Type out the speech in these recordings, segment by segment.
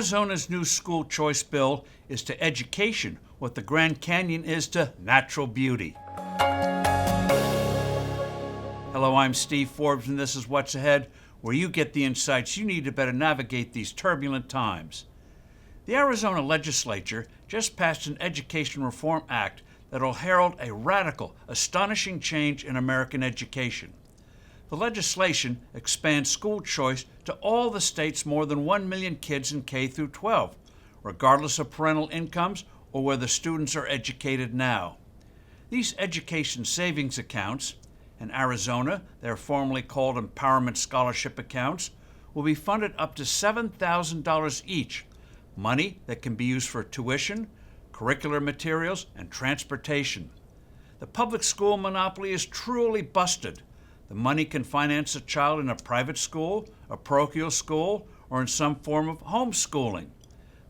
Arizona's new school choice bill is to education what the Grand Canyon is to natural beauty. Hello, I'm Steve Forbes, and this is What's Ahead, where you get the insights you need to better navigate these turbulent times. The Arizona legislature just passed an Education Reform Act that will herald a radical, astonishing change in American education. The legislation expands school choice to all the state's more than 1 million kids in K through 12, regardless of parental incomes or where the students are educated now. These education savings accounts, in Arizona they're formally called Empowerment Scholarship accounts, will be funded up to $7,000 each, money that can be used for tuition, curricular materials, and transportation. The public school monopoly is truly busted. The money can finance a child in a private school, a parochial school, or in some form of homeschooling.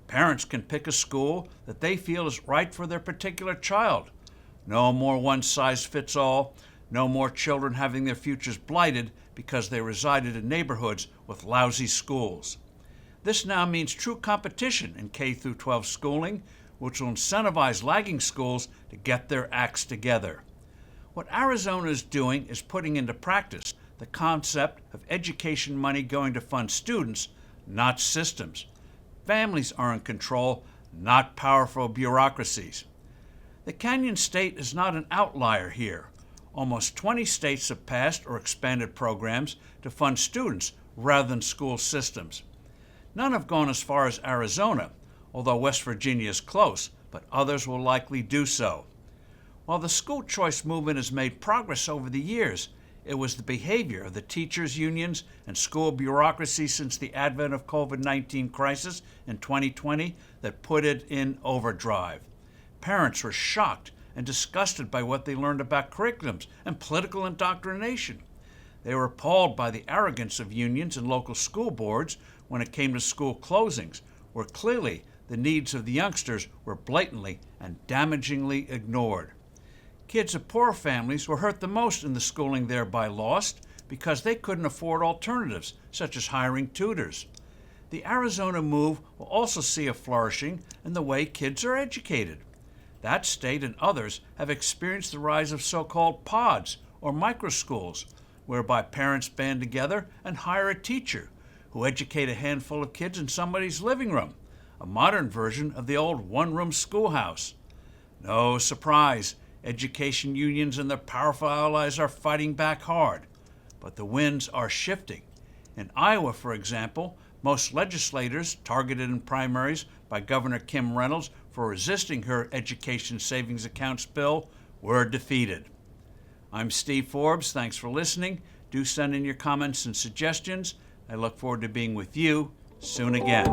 Parents can pick a school that they feel is right for their particular child. No more one-size-fits-all, no more children having their futures blighted because they resided in neighborhoods with lousy schools. This now means true competition in K through 12 schooling, which will incentivize lagging schools to get their acts together. What Arizona is doing is putting into practice the concept of education money going to fund students, not systems. Families are in control, not powerful bureaucracies. The Canyon State is not an outlier here. Almost 20 states have passed or expanded programs to fund students rather than school systems. None have gone as far as Arizona, although West Virginia is close, but others will likely do so. While the school choice movement has made progress over the years, it was the behavior of the teachers' unions and school bureaucracy since the advent of COVID-19 crisis in 2020 that put it in overdrive. Parents were shocked and disgusted by what they learned about curriculums and political indoctrination. They were appalled by the arrogance of unions and local school boards when it came to school closings, where clearly the needs of the youngsters were blatantly and damagingly ignored. Kids of poor families were hurt the most in the schooling thereby lost because they couldn't afford alternatives, such as hiring tutors. The Arizona move will also see a flourishing in the way kids are educated. That state and others have experienced the rise of so-called pods or microschools, whereby parents band together and hire a teacher who educate a handful of kids in somebody's living room, a modern version of the old one-room schoolhouse. No surprise, education unions and their powerful allies are fighting back hard, but the winds are shifting. In Iowa, for example, most legislators targeted in primaries by Governor Kim Reynolds for resisting her education savings accounts bill were defeated. I'm Steve Forbes. Thanks for listening. Do send in your comments and suggestions. I look forward to being with you soon again.